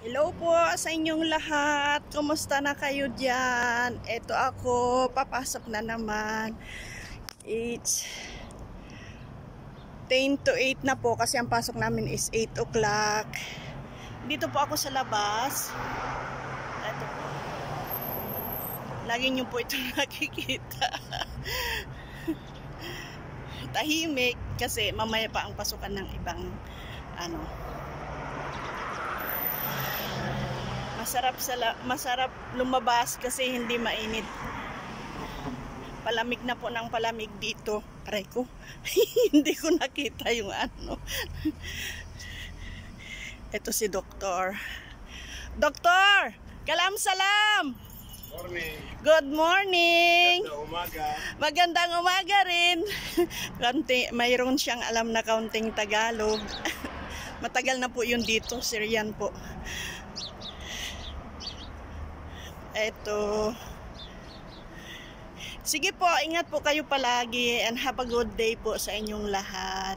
Hello po sa inyong lahat. Kumusta na kayo dyan? Ito ako, papasok na naman. It's 10 to 8 na po kasi ang pasok namin is 8 o'clock. Dito po ako sa labas. Ito po. Lagi nyo po ito nakikita. Tahimik kasi mamaya pa ang pasukan ng ibang masarap lumabas kasi hindi mainit. Palamig na po ng palamig dito. Aray ko. Hindi ko nakita yung ano. Ito si Doktor. Doktor! Kalam salam! Morning. Good morning! Magandang umaga. Magandang umaga rin. Mayroon siyang alam na kaunting Tagalog. Matagal na po yun dito. Syrian po. Eto. Sige po, ingat po kayo palagi and have a good day po sa inyong lahat.